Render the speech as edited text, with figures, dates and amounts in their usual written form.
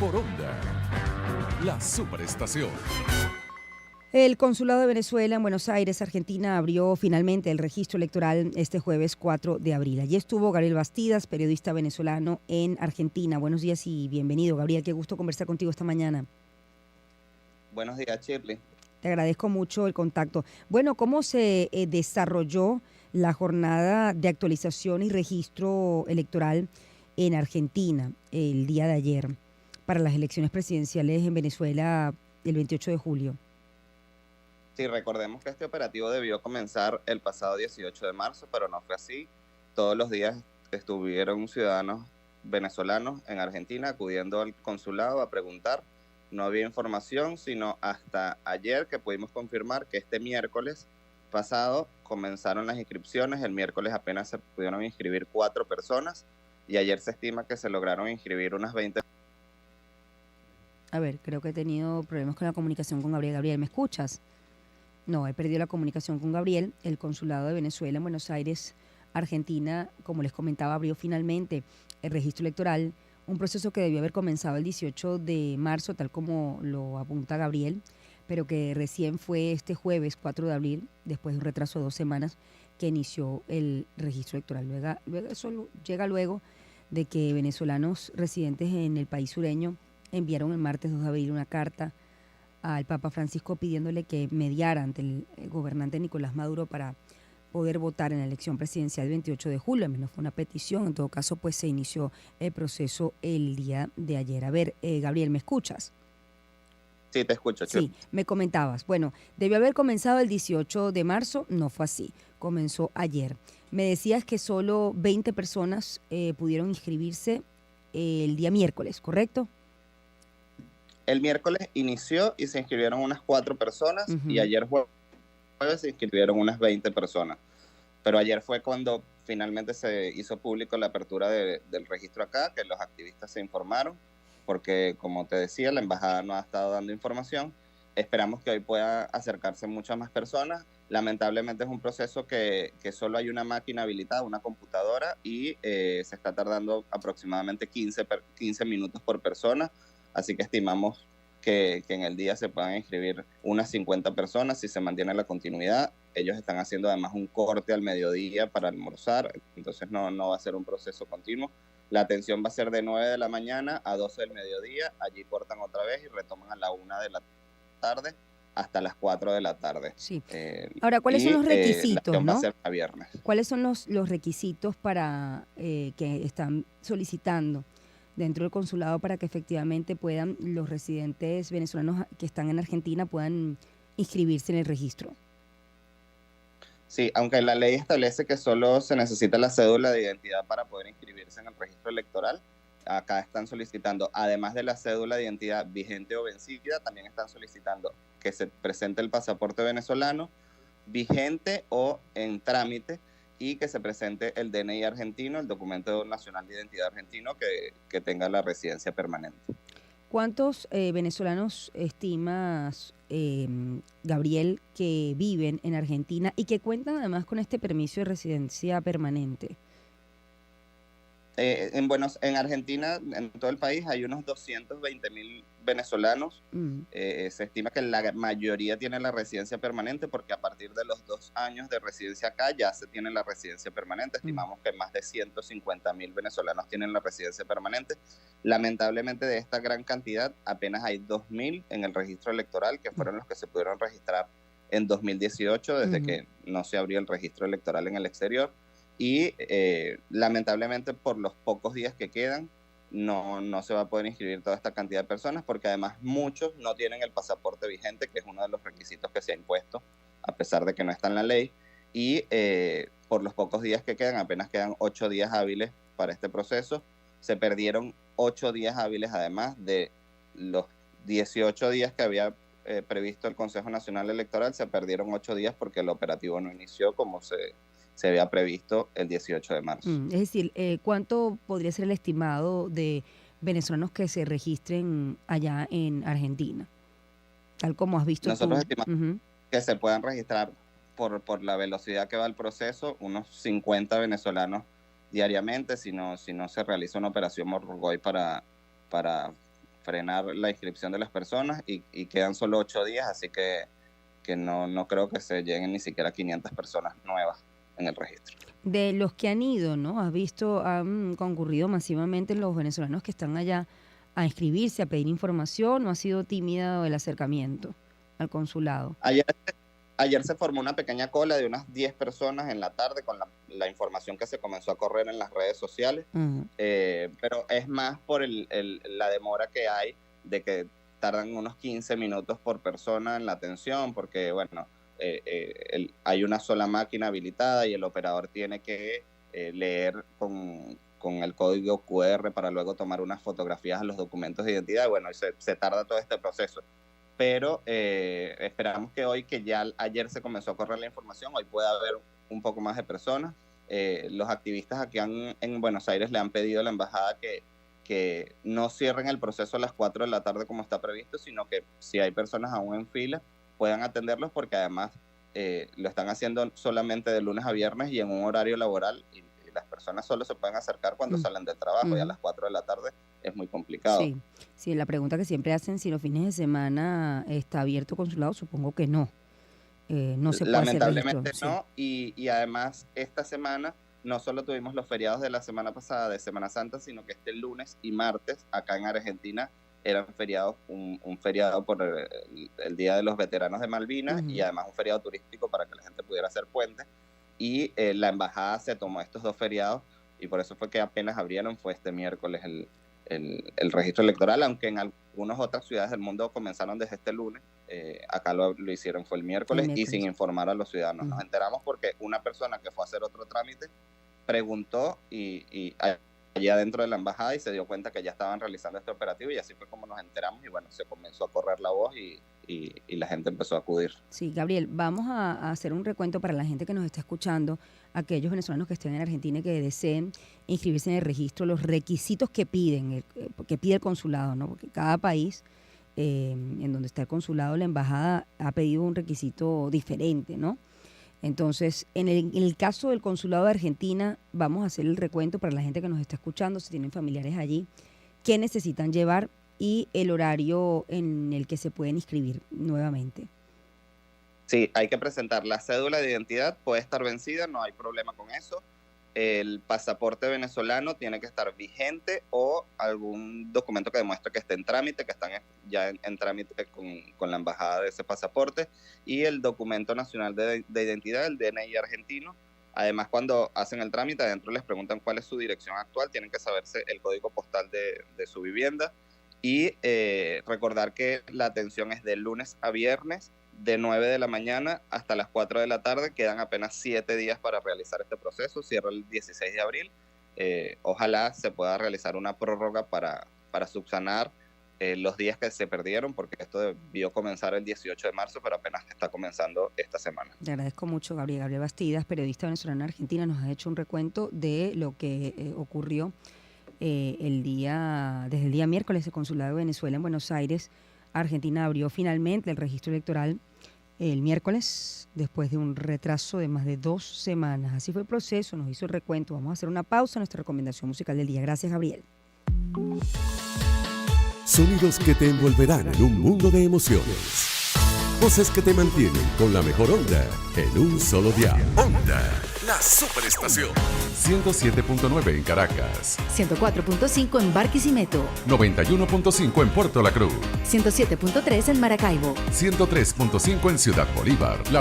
por Onda, la superestación. El Consulado de Venezuela en Buenos Aires, Argentina, abrió finalmente el registro electoral este jueves 4 de abril. Allí estuvo Gabriel Bastidas, periodista venezolano en Argentina. Buenos días y bienvenido, Gabriel. Qué gusto conversar contigo esta mañana. Buenos días, Shirley. Te agradezco mucho el contacto. Bueno, ¿cómo se desarrolló la jornada de actualización y registro electoral en Argentina el día de ayer para las elecciones presidenciales en Venezuela el 28 de julio? Sí, recordemos que este operativo debió comenzar el pasado 18 de marzo, pero no fue así. Todos los días estuvieron ciudadanos venezolanos en Argentina acudiendo al consulado a preguntar. No había información, sino hasta ayer que pudimos confirmar que este miércoles pasado comenzaron las inscripciones. El miércoles apenas se pudieron inscribir 4 personas y ayer se estima que se lograron inscribir unas 20. A ver, creo que he tenido problemas con la comunicación con Gabriel. Gabriel, ¿me escuchas? No, he perdido la comunicación con Gabriel. El Consulado de Venezuela en Buenos Aires, Argentina, como les comentaba, abrió finalmente el registro electoral, un proceso que debió haber comenzado el 18 de marzo, tal como lo apunta Gabriel, pero que recién fue este jueves 4 de abril, después de un retraso de 2 semanas, que inició el registro electoral. Eso llega luego de que venezolanos residentes en el país sureño enviaron el martes 2 de abril una carta al Papa Francisco pidiéndole que mediara ante el gobernante Nicolás Maduro para poder votar en la elección presidencial del 28 de julio. A menos fue una petición, en todo caso pues se inició el proceso el día de ayer. A ver, Gabriel, ¿me escuchas? Sí, te escucho. Sí, me comentabas. Bueno, debió haber comenzado el 18 de marzo, no fue así, comenzó ayer. Me decías que solo 20 personas pudieron inscribirse el día miércoles, ¿correcto? El miércoles inició y se inscribieron unas 4 personas y ayer jueves se inscribieron unas 20 personas. Pero ayer fue cuando finalmente se hizo público la apertura del registro acá, que los activistas se informaron, porque como te decía, la embajada no ha estado dando información. Esperamos que hoy pueda acercarse muchas más personas. Lamentablemente es un proceso que solo hay una máquina habilitada, una computadora, y se está tardando aproximadamente 15 minutos por persona. Así que estimamos que en el día se puedan inscribir unas 50 personas si se mantiene la continuidad. Ellos están haciendo además un corte al mediodía para almorzar, entonces no va a ser un proceso continuo. La atención va a ser de 9 de la mañana a 12 del mediodía, allí cortan otra vez y retoman a la 1 de la tarde hasta las 4 de la tarde. Sí. Ahora, ¿cuáles son los requisitos, ¿no? Va a ser a viernes. ¿Cuáles son los requisitos para que están solicitando dentro del consulado para que efectivamente puedan los residentes venezolanos que están en Argentina puedan inscribirse en el registro? Sí, aunque la ley establece que solo se necesita la cédula de identidad para poder inscribirse en el registro electoral, acá están solicitando, además de la cédula de identidad vigente o vencida, también están solicitando que se presente el pasaporte venezolano vigente o en trámite, y que se presente el DNI argentino, el documento nacional de identidad argentino, que tenga la residencia permanente. ¿Cuántos venezolanos estimas, Gabriel, que viven en Argentina y que cuentan además con este permiso de residencia permanente? En Argentina, en todo el país, hay unos 220.000 venezolanos. Se estima que la mayoría tienen la residencia permanente porque a partir de los 2 años de residencia acá ya se tiene la residencia permanente. Estimamos que más de 150.000 venezolanos tienen la residencia permanente. Lamentablemente de esta gran cantidad apenas hay 2.000 en el registro electoral, que fueron los que se pudieron registrar en 2018, desde que no se abrió el registro electoral en el exterior. Y lamentablemente por los pocos días que quedan no se va a poder inscribir toda esta cantidad de personas, porque además muchos no tienen el pasaporte vigente, que es uno de los requisitos que se ha impuesto a pesar de que no está en la ley, y por los pocos días que quedan, apenas quedan 8 días hábiles para este proceso. Se perdieron 8 días hábiles además de los 18 días que había previsto el Consejo Nacional Electoral. Se perdieron 8 días porque el operativo no inició como se había previsto el 18 de marzo. Es decir, ¿cuánto podría ser el estimado de venezolanos que se registren allá en Argentina? Tal como has visto Nosotros estimamos que se puedan registrar por la velocidad que va el proceso, unos 50 venezolanos diariamente, si no se realiza una operación Morrocoy para frenar la inscripción de las personas y quedan solo 8 días, así que no creo que se lleguen ni siquiera a 500 personas nuevas en el registro. De los que han ido, ¿no? Has visto, han concurrido masivamente los venezolanos que están allá a inscribirse, a pedir información, ¿o ha sido tímido el acercamiento al consulado? Ayer se formó una pequeña cola de unas 10 personas en la tarde con la información que se comenzó a correr en las redes sociales, pero es más por la demora que hay, de que tardan unos 15 minutos por persona en la atención, porque bueno, hay una sola máquina habilitada y el operador tiene que leer con el código QR para luego tomar unas fotografías a los documentos de identidad. Bueno, se tarda todo este proceso. Pero esperamos que hoy, que ya ayer se comenzó a correr la información, hoy pueda haber un poco más de personas. Los activistas aquí en Buenos Aires le han pedido a la embajada que no cierren el proceso a las 4 de la tarde como está previsto, sino que si hay personas aún en fila, puedan atenderlos, porque además lo están haciendo solamente de lunes a viernes y en un horario laboral, y las personas solo se pueden acercar cuando salen del trabajo, y a las 4 de la tarde es muy complicado. Sí, la pregunta que siempre hacen, si los fines de semana está abierto consulado, supongo que no. No se puede lamentablemente hacer registro, no, y además esta semana no solo tuvimos los feriados de la semana pasada de Semana Santa, sino que este lunes y martes acá en Argentina eran feriados, un feriado por el Día de los Veteranos de Malvinas, y además un feriado turístico para que la gente pudiera hacer puente, y la embajada se tomó estos 2 feriados, y por eso fue que apenas abrieron, fue este miércoles el registro electoral, aunque en algunas otras ciudades del mundo comenzaron desde este lunes. Acá lo hicieron fue el miércoles y sin informar a los ciudadanos. Nos enteramos porque una persona que fue a hacer otro trámite preguntó y allá dentro de la embajada, y se dio cuenta que ya estaban realizando este operativo, y así fue como nos enteramos, y bueno, se comenzó a correr la voz y la gente empezó a acudir. Sí, Gabriel, vamos a hacer un recuento para la gente que nos está escuchando, aquellos venezolanos que estén en Argentina y que deseen inscribirse en el registro, los requisitos que pide el consulado, ¿no? Porque cada país en donde está el consulado, la embajada ha pedido un requisito diferente, ¿no? Entonces, en el caso del consulado de Argentina, vamos a hacer el recuento para la gente que nos está escuchando, si tienen familiares allí, qué necesitan llevar y el horario en el que se pueden inscribir nuevamente. Sí, hay que presentar la cédula de identidad, puede estar vencida, no hay problema con eso. El pasaporte venezolano tiene que estar vigente, o algún documento que demuestre que esté en trámite, que están ya en trámite con la embajada de ese pasaporte, y el documento nacional de identidad, el DNI argentino. Además, cuando hacen el trámite, adentro les preguntan cuál es su dirección actual, tienen que saberse el código postal de su vivienda, y recordar que la atención es de lunes a viernes, de 9 de la mañana hasta las 4 de la tarde. Quedan apenas 7 días para realizar este proceso, cierra el 16 de abril. Ojalá se pueda realizar una prórroga para subsanar los días que se perdieron, porque esto debió comenzar el 18 de marzo, pero apenas está comenzando esta semana. Te agradezco mucho, Gabriel Bastidas, periodista venezolano en Argentina. Nos ha hecho un recuento de lo que ocurrió desde el día miércoles. El consulado de Venezuela en Buenos Aires, Argentina, abrió finalmente el registro electoral el miércoles, después de un retraso de más de 2 semanas. Así fue el proceso, nos hizo el recuento. Vamos a hacer una pausa, nuestra recomendación musical del día. Gracias, Gabriel. Sonidos que te envolverán en un mundo de emociones. Voces que te mantienen con la mejor onda en un solo dial. Onda, la superestación. 107.9 en Caracas. 104.5 en Barquisimeto. 91.5 en Puerto La Cruz. 107.3 en Maracaibo. 103.5 en Ciudad Bolívar, La